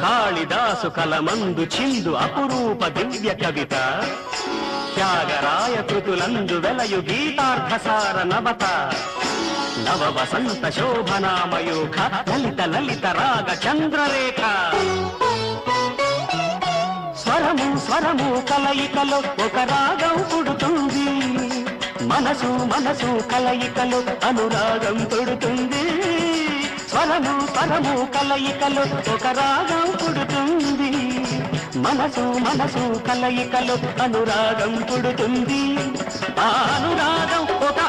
కాళిదాసు కలమందు చిందు అపురూప దివ్య కవిత త్యాగరాయ కృతులందు వెలయు గీతార్థసార నవత నవ వసంత శోభనామయోఖ లలిత లలిత రాగ చంద్రరేఖ స్వరము స్వరము కలయికలో ఒక రాగం పుడుతుంది మనసు మనసు కలయికలో అనురాగం పుడుతుంది స్వరము స్వరము కలయికలో ఒక రాగం పుడుతుంది మనసు మనసు కలయికలో అనురాగం పుడుతుంది ఆ అనురాగం ఒక